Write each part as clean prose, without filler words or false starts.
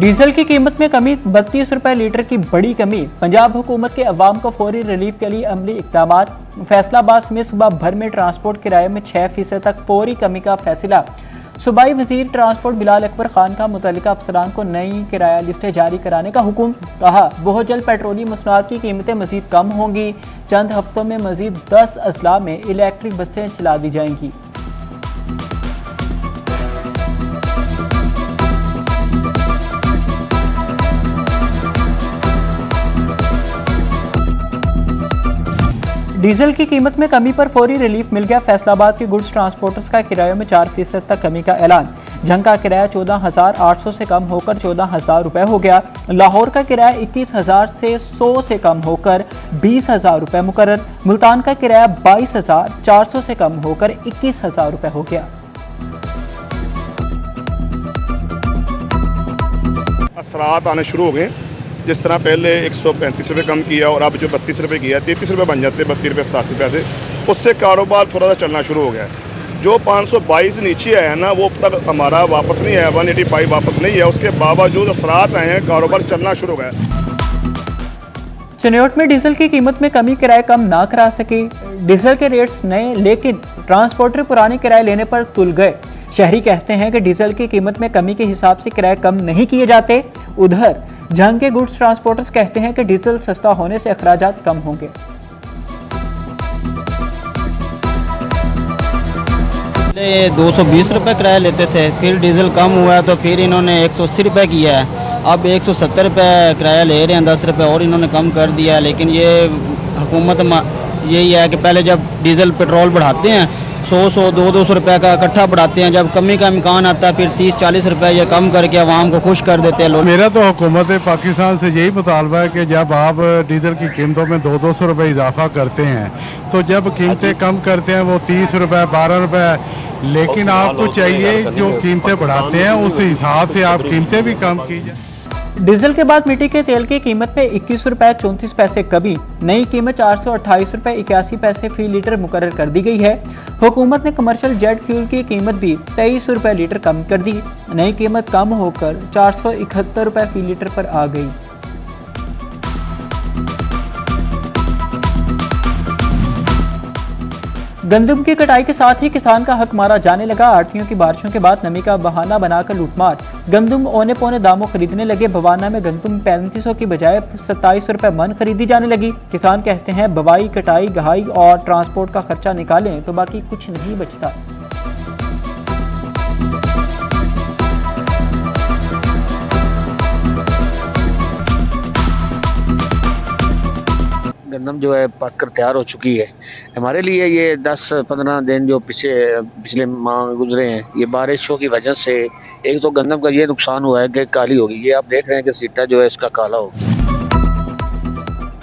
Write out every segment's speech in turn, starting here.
Diesel की कीमत में कमी, 32 रुपए लीटर की बड़ी कमी। पंजाब हुकूमत के अवाम को फौरी रिलीफ के लिए अमली इकदाम। फैसलाबाद में सुबह भर में ट्रांसपोर्ट किराए में 6% तक फौरी कमी का फैसला। सूबाई वजीर ट्रांसपोर्ट बिलाल अकबर खान का मुतल्लिका अफसरान को नई किराया लिस्टें जारी कराने का हुक्म। कहा, बहुत जल्द पेट्रोलियम मसनूआत की कीमतें मजीद कम होंगी। चंद हफ्तों में मजीद 10 अजला में इलेक्ट्रिक बसें चला दी जाएंगी। डीजल की कीमत में कमी पर फौरी रिलीफ मिल गया। फैसलाबाद के गुड्स ट्रांसपोर्टर्स का किराए में 4% तक कमी का ऐलान। जंग का किराया 14,800 से कम होकर 14,000 रुपए हो गया। लाहौर का किराया 21,000 से 100 से कम होकर 20,000 रुपए मुकर्रर। मुल्तान का किराया 22,400 से कम होकर 21,000 रुपए हो गया। असरात आने शुरू हो गए। जिस तरह पहले 135 रुपये कम किया और अब जो 32 रुपये किया, 33 रुपये बन जाते हैं, 32 रुपये 87 पैसे, उससे कारोबार थोड़ा सा चलना शुरू हो गया। जो 522 नीचे आया ना, वो अब तक हमारा वापस नहीं आया, 185 वापस नहीं है। उसके बावजूद असरात आए हैं, कारोबार चलना शुरू हो गया। चिन्योट में डीजल की कीमत में कमी, किराए कम ना करा सके। डीजल के रेट्स नए, लेकिन ट्रांसपोर्टर पुराने किराए लेने पर तुल गए। शहरी कहते हैं कि डीजल की कीमत में कमी के हिसाब से किराए कम नहीं किए जाते। उधर जंग के गुड्स ट्रांसपोर्टर्स कहते हैं कि डीजल सस्ता होने से अखराजात कम होंगे। पहले 220 रुपये किराया लेते थे, फिर डीजल कम हुआ तो फिर इन्होंने 180 रुपये किया है। अब 170 रुपये किराया ले रहे हैं, 10 रुपये और इन्होंने कम कर दिया है। लेकिन ये हुकूमत यही है कि पहले जब डीजल पेट्रोल बढ़ाते हैं 100 200 रुपये का इकट्ठा बढ़ाते हैं, जब कमी का इम्कान आता है फिर 30-40 रुपये ये कम करके आवाम को खुश कर देते हैं लोग। मेरा तो हुकूमत पाकिस्तान से यही मुतालबा है कि जब आप डीजल की कीमतों में 200 रुपये इजाफा करते हैं, तो जब कीमतें कम करते हैं वो 30 रुपये 12 रुपये, लेकिन आपको चाहिए जो कीमतें बढ़ाते हैं उस हिसाब से आप कीमतें भी कम कीजिए। डीजल के बाद मिट्टी के तेल की कीमत में 21 रुपए 34 पैसे कमी। नई कीमत 428 रुपए 81 पैसे फी लीटर मुकर्रर कर दी गई है। हुकूमत ने कमर्शियल जेट फ्यूल की कीमत भी 23 रुपए लीटर कम कर दी। नई कीमत कम होकर 471 रुपए फी लीटर पर आ गई। गंदम की कटाई के साथ ही किसान का हक मारा जाने लगा। आड़तियों की बारिशों के बाद नमी का बहाना बनाकर लूटमार। गंदम औने पौने दामों खरीदने लगे। बवाना में गंदम 3500 की बजाय 27 रुपए मन खरीदी जाने लगी। किसान कहते हैं, बवाई, कटाई, गहाई और ट्रांसपोर्ट का खर्चा निकालें तो बाकी कुछ नहीं बचता। गंदम जो है पक कर तैयार हो चुकी है। हमारे लिए ये 10-15 दिन जो पिछले माह गुजरे हैं, ये बारिशों की वजह से एक तो गंदम का ये नुकसान हुआ है कि काली होगी। ये आप देख रहे हैं कि सीटा जो है इसका काला होगा।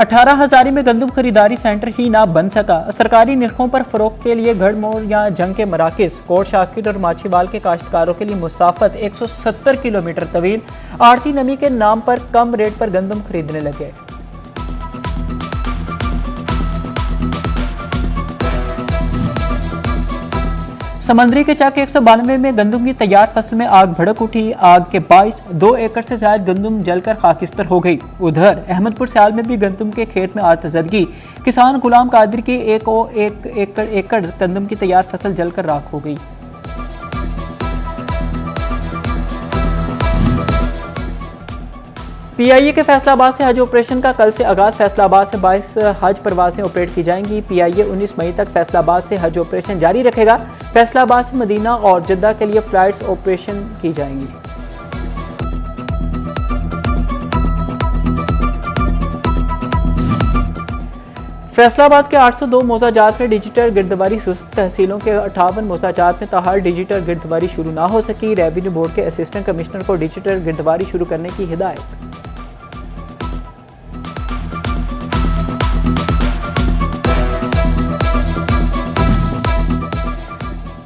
18 हजारी में गंदम खरीदारी सेंटर ही ना बन सका। सरकारी निरखों पर फरोख्त के लिए गढ़मोड़ या जंग के मराकिज। कोट शाकिर और माछीवाल के काश्तकारों के लिए मुसाफत 170 किलोमीटर तवील। आड़ती नमी के नाम पर कम रेट पर गंदम खरीदने लगे। समंदरी के चक 192 में गंदम की तैयार फसल में आग भड़क उठी। आग के बाइस 2 एकड़ से ज्यादा गंदम जलकर खाकिस्तर हो गई। उधर अहमदपुर स्याल में भी गंदम के खेत में आतजदगी। किसान गुलाम कादिर की एक एकड़ गंदम की तैयार फसल जलकर राख हो गई। पीआईए के फैसलाबाद से हज ऑपरेशन का कल से आगाज। फैसलाबाद से 22 हज परवासें ऑपरेट की जाएंगी। पीआईए 19 मई तक फैसलाबाद से हज ऑपरेशन जारी रखेगा। फैसलाबाद से मदीना और जद्दा के लिए फ्लाइट्स ऑपरेशन की जाएंगी। फैसलाबाद के 802 मोजाजात में डिजिटल गिरदवारी सुस्त। तहसीलों के 58 मोजाजात में ताहार डिजिटल गिरदवारी शुरू ना हो सकी। रेवेन्यू बोर्ड के असिस्टेंट कमिश्नर को डिजिटल गिरदवारी शुरू करने की हिदायत।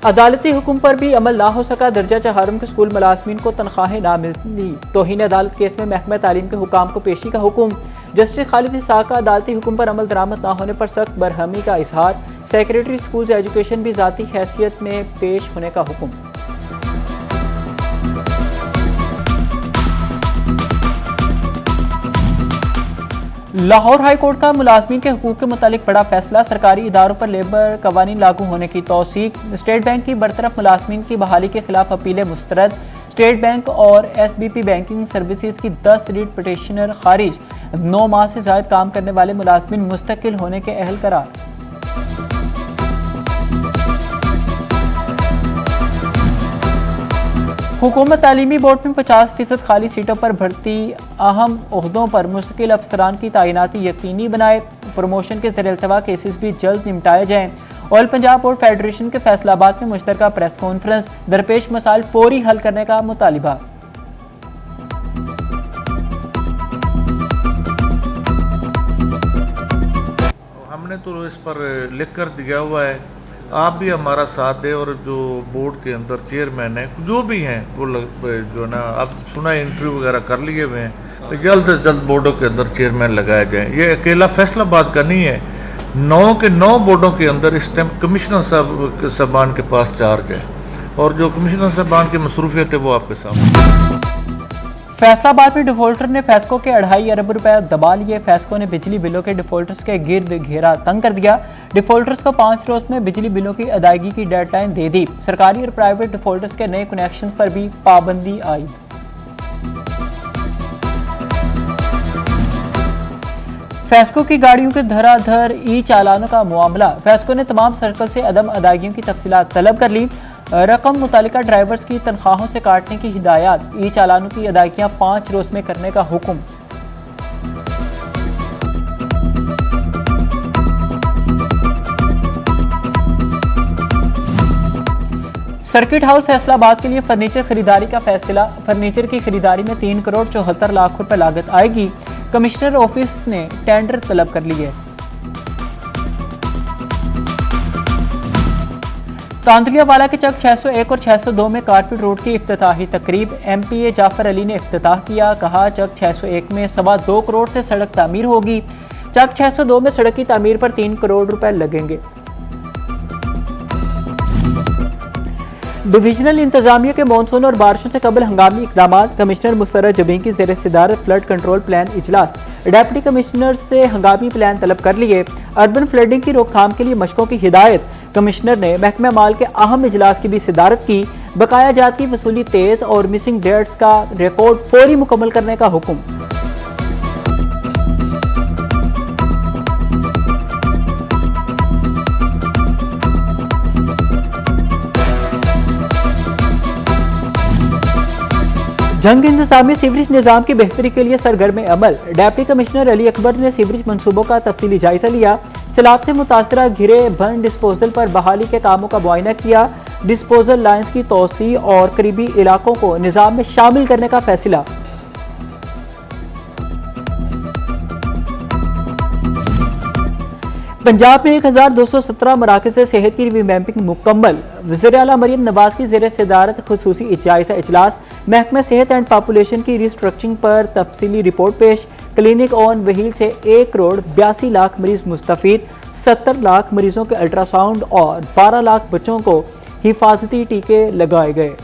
अदालती हुक्म पर भी अमल ना हो सका। दर्जा चहारम के स्कूल मुलाजमीन को तनख्वाहें ना मिली। तौहीन अदालत केस में महकमा तालीम के हुकाम को पेशी का हुक्म। जस्टिस खालिद इसाक का अदालती हुक्म पर अमल दरामद न होने पर सख्त बरहमी का इजहार। सेक्रेटरी स्कूल्स एजुकेशन भी जाती हैसियत में पेश होने का हुक्म। लाहौर हाई कोर्ट का मुलाजमीन के हुकूक के मुतालिक बड़ा फैसला, सरकारी इदारों पर लेबर कवानीन लागू होने की तौसीक। स्टेट बैंक की बरतरफ मुलाजमीन की बहाली के खिलाफ अपीलें मुस्तरद। स्टेट बैंक और SBP बैंकिंग सर्विसेज की 10 रीट पिटिशनर खारिज। 9 माह से ज्यादा काम करने वाले मुलाजमीन मुस्तकिल होने के अहल करार। हुकूमत तालीमी बोर्ड में 50% खाली सीटों पर भर्ती, अहम ओहदों पर मुस्तकिल अफसरान की तैनाती यकीनी बनाए। प्रमोशन के ज़रिए अल्तवा केसेस भी जल्द निपटाए जाएं। ऑल पंजाब बोर्ड फेडरेशन के फैसलाबाद में मुश्तरका प्रेस कॉन्फ्रेंस, दरपेश मसाइल फौरी हल करने का मुतालिबा। हमने तो इस पर लिख कर दिया हुआ है, आप भी हमारा साथ दें और जो बोर्ड के अंदर चेयरमैन है जो भी हैं वो जो ना अब सुना इंटरव्यू वगैरह कर लिए हुए हैं, तो जल्द से जल्द बोर्डों के अंदर चेयरमैन लगाया जाए। ये अकेला फैसलाबाद का नहीं है, 9 के 9 बोर्डों के अंदर इस टाइम कमिश्नर साहबान के पास चार्ज है और जो कमिश्नर साहबान की मसरूफियत है वो आपके सामने। फैसलाबाद में डिफॉल्टर ने फेस्को के 2.5 अरब रुपए दबा लिए। फेस्को ने बिजली बिलों के डिफॉल्टर्स के गिर्द घेरा तंग कर दिया। डिफॉल्टर्स को 5 रोज में बिजली बिलों की अदायगी की डेडलाइन दे दी। सरकारी और प्राइवेट डिफॉल्टर्स के नए कनेक्शंस पर भी पाबंदी आई। फेस्को की गाड़ियों के धराधर ई चालानों का मामला। फेस्को ने तमाम सर्कल से अदम अदायगियों की तफसीलात तलब कर ली। रकम मुतालिका ड्राइवर्स की तनख्वाहों से काटने की हिदायत। ई चालानों की अदायगियां 5 रोज में करने का हुक्म। सर्किट हाउस फैसलाबाद के लिए फर्नीचर खरीदारी का फैसला। फर्नीचर की खरीदारी में 3 करोड़ 74 लाख रुपए लागत आएगी। कमिश्नर ऑफिस ने टेंडर तलब कर लिए। तांतलियावाला के चक 601 और 602 में कारपेट रोड की इफ्तिताही तकरीब। MPA जाफर अली ने इफ्तिताह किया। कहा, चक 601 में 2.25 करोड़ से सड़क तामीर होगी। चक 602 में सड़क की तामीर पर 3 करोड़ रुपए लगेंगे। डिविजनल इंतजामिया के मानसून और बारिशों से कबल हंगामी इकदाम। कमिश्नर मुसर्रत जबीन की ज़ेर सदारत फ्लड कंट्रोल प्लान इजलास। डेप्टी कमिश्नर से हंगामी प्लान तलब कर लिए। अर्बन फ्लडिंग की रोकथाम के लिए मशकों की हिदायत। कमिश्नर ने महकमा माल के अहम इजलास की भी सदारत की। बकाया जात की वसूली तेज और मिसिंग डेट्स का रिकॉर्ड फौरी मुकम्मल करने का हुक्म। जंग इंतजामी सीवरेज निजाम की बेहतरी के लिए सरगर्म अमल। डिप्टी कमिश्नर अली अकबर ने सीवरेज मंसूबों का तफसीली जायजा लिया। सैलाब से मुतासरा घिरे बर्न डिस्पोजल पर बहाली के कामों का मुआयना किया। डिस्पोजल लाइन्स की तोसी और करीबी इलाकों को निजाम में शामिल करने का फैसला। पंजाब में 1217 मराकज़ से सेहत की रिवैम्पिंग मुकम्मल। वज़ीर आला मरियम नवाज की ज़ेर सदारत खुसूसी जायजा इजलास। महकमा सेहत एंड पॉपुलेशन की रिस्ट्रक्चरिंग पर तफसीली रिपोर्ट पेश। क्लिनिक ऑन व्हील से 1 करोड़ 82 लाख मरीज मुस्तफीद। 70 लाख मरीजों के अल्ट्रासाउंड और 12 लाख बच्चों को हिफाजती टीके लगाए गए।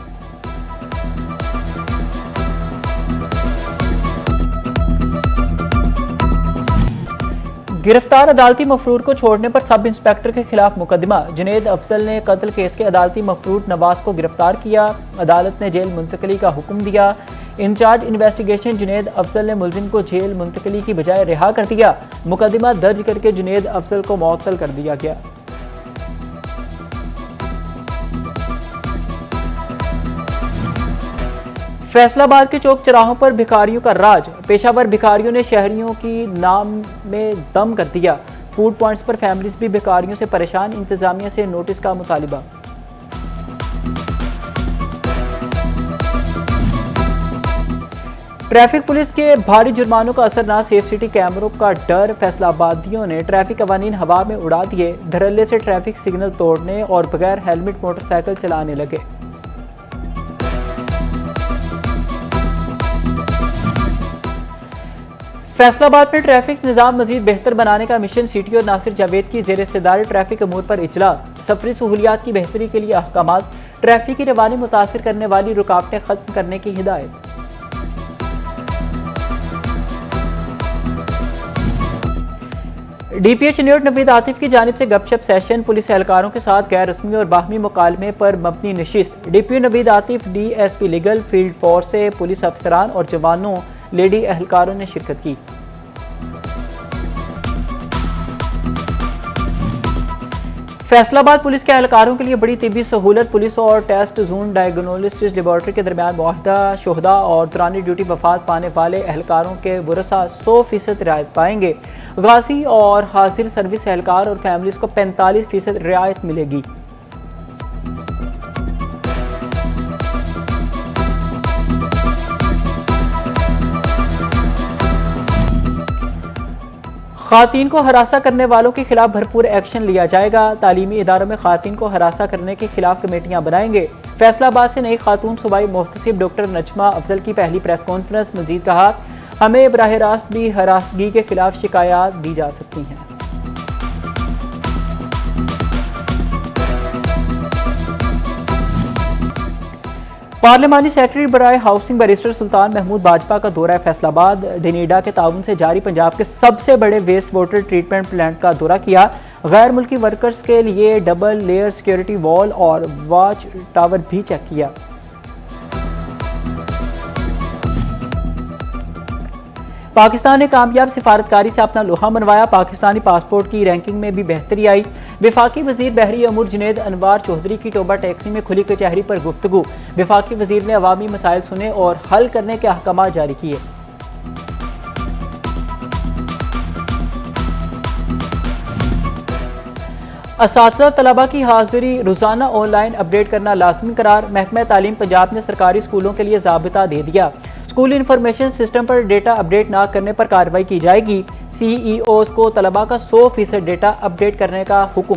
गिरफ्तार अदालती मफरूर को छोड़ने पर सब इंस्पेक्टर के खिलाफ मुकदमा। जुनेद अफजल ने कत्ल केस के अदालती मफरूर नवाज को गिरफ्तार किया। अदालत ने जेल मुंतकली का हुक्म दिया। इंचार्ज इन्वेस्टिगेशन जुनेद अफजल ने मुलजिम को जेल मुंतकली की बजाय रिहा कर दिया। मुकदमा दर्ज करके जुनेद अफजल को मुअत्तल कर दिया गया। फैसलाबाद के चौक चौराहों पर भिखारियों का राज। पेशावर भिखारियों ने शहरियों की नाम में दम कर दिया। फूड पॉइंट्स पर फैमिलीज भी भिखारियों से परेशान। इंतजामिया से नोटिस का मुतालिबा। ट्रैफिक पुलिस के भारी जुर्मानों का असर ना, सेफ सिटी कैमरों का डर। फैसलाबादियों ने ट्रैफिक कवानीन हवा में उड़ा दिए। धड़ल्ले से ट्रैफिक सिग्नल तोड़ने और बगैर हेलमेट मोटरसाइकिल चलाने लगे। फैसलाबाद में ट्रैफिक निजाम मजीद बेहतर बनाने का मिशन। CTO नासिर जावेद की ज़ेर सदारत ट्रैफिक अमूर पर इजलास। सफरी सहूलियात की बेहतरी के लिए अहकामात। ट्रैफिक की रवानी मुतासिर करने वाली रुकावटें खत्म करने की हिदायत। डीपीएच न्यूट नवीद आतिफ की जानिब से गपशप सेशन पुलिस एहलकारों के साथ गैर रस्मी और बाहमी मुकालमे पर मबनी नशिस्त। DPO Naveed Atif, DSP legal, field force से पुलिस अफसरान और जवानों लेडी एहलकारों ने शिरकत की। फैसलाबाद पुलिस के एहलकारों के लिए बड़ी तिब्बी सहूलत। पुलिस और टेस्ट जोन डायग्नोस्टिक्स लेबॉर्ट्री के दरमियान मुआहदा शोहदा और दौरान ड्यूटी वफात पाने वाले एहलकारों के वरसा 100% रियायत पाएंगे। गाजी और हाजिर सर्विस एहलकार और फैमिलीज को 45% रियायत मिलेगी। खातीन को हरासा करने वालों के खिलाफ भरपूर एक्शन लिया जाएगा। तालीमी इदारों में खातीन को हरासा करने के खिलाफ कमेटियां बनाएंगे। फैसलाबाद से नई खातून सूबाई मोहतसिब डॉक्टर नजमा अफजल की पहली प्रेस कॉन्फ्रेंस। मजीद कहा, हमें बराह रास्त भी हरासगी के खिलाफ शिकायत दी जा सकती हैं। पार्लिमानी सेक्रेटरी बराए हाउसिंग बैरिस्टर सुल्तान महमूद बाजपा का दौरा फैसलाबाद। डिनीडा के ताउन से जारी पंजाब के सबसे बड़े वेस्ट वाटर ट्रीटमेंट प्लांट का दौरा किया। गैर मुल्की वर्कर्स के लिए डबल लेयर सिक्योरिटी वॉल और वॉच टावर भी चेक किया। पाकिस्तान ने कामयाब सिफारतकारी से अपना लोहा मनवाया। पाकिस्तानी पासपोर्ट की रैंकिंग में भी बेहतरी आई। विफाकी वजीर बहरी अमूर जुनेद अनवार चौधरी की टोबा टैक्सी में खुली कचहरी पर गुफ्तगू। विफाकी वजीर ने अवामी मसाइल सुने और हल करने के अहकाम जारी किए। असातिज़ा तलबा की हाजिरी रोजाना ऑनलाइन अपडेट करना लाजमी करार। महकमा तालीम पंजाब ने सरकारी स्कूलों के लिए ज़ाबिता दे दिया। स्कूल इंफॉर्मेशन सिस्टम पर डेटा अपडेट न करने पर कार्रवाई की जाएगी। सीईओ को तलबा का 100% डेटा अपडेट करने का हुक्म।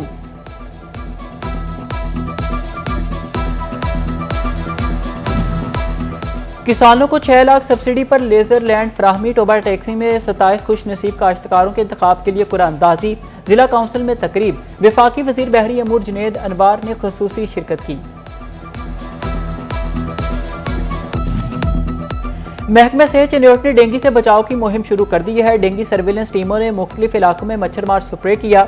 किसानों को 6 लाख सब्सिडी पर लेजर लैंड फराहमी। टोबा टैक्सी में 27 खुश नसीब काश्तकारों के इंतखाब के लिए कुरानंदाजी। जिला काउंसिल में तकरीब। विफाकी वजीर बहरी अमूर जुनेद अनवार ने खुसूसी शिरकत की। महकमा सेहत चिन्योट ने डेंगू से बचाव की मुहिम शुरू कर दी है। डेंगू सर्विलेंस टीमों ने मुख्तलिफ इलाकों में मच्छर मार स्प्रे किया।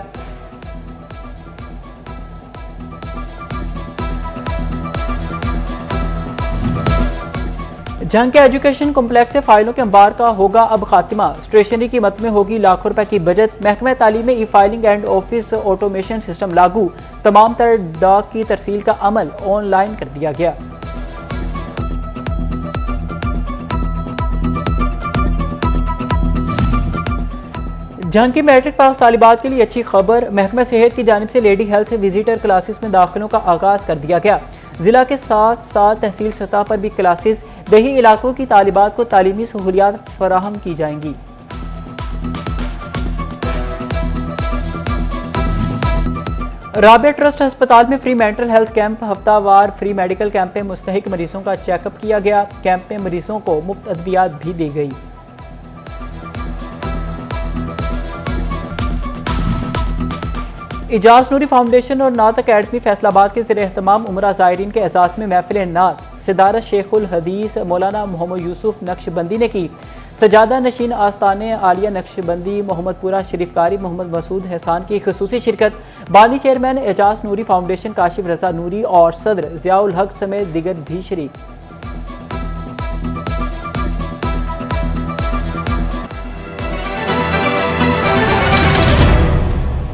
जंग के एजुकेशन कॉम्प्लेक्स से फाइलों के अंबार का होगा अब खात्मा। स्टेशनरी की मद में होगी लाखों रुपए की बचत। महकमा तालीम में ई filing and office automation system लागू। तमाम तर डाक की तरसील का अमल ऑनलाइन कर दिया गया। जंग की मैट्रिक पास तालिबात के लिए अच्छी खबर। महकमा सेहत की जानिब से लेडी हेल्थ विजिटर क्लासेस में दाखिलों का आगाज कर दिया गया। जिला के साथ साथ तहसील सतह पर भी क्लासेस। दही इलाकों की तालिबात को तालीमी सहूलियात फराहम की जाएंगी। राबिया ट्रस्ट अस्पताल में फ्री मेंटल हेल्थ कैंप। हफ्तावार फ्री मेडिकल कैंप में मुस्तहिक मरीजों का चेकअप किया गया। कैंप में मरीजों को मुफ्त अद्वियात भी दी गई। इजाज नूरी फाउंडेशन और नात अकेडमी फैसलाबाद के ज़रिए एहतमाम उमरा ज़ायरीन के एजाज में महफिल नात सदारत शेखुल हदीस मौलाना मोहम्मद यूसुफ नक्शबंदी ने की। सजादा नशीन आस्ताने आलिया नक्शबंदी मोहम्मदपुरा शरीफकारी मोहम्मद मसूद एहसान की खुसूसी शिरकत। बानी चेयरमैन एजाज नूरी फाउंडेशन काशिफ रजा नूरी और सदर जियाउल हक समेत दिगर भी शरीक।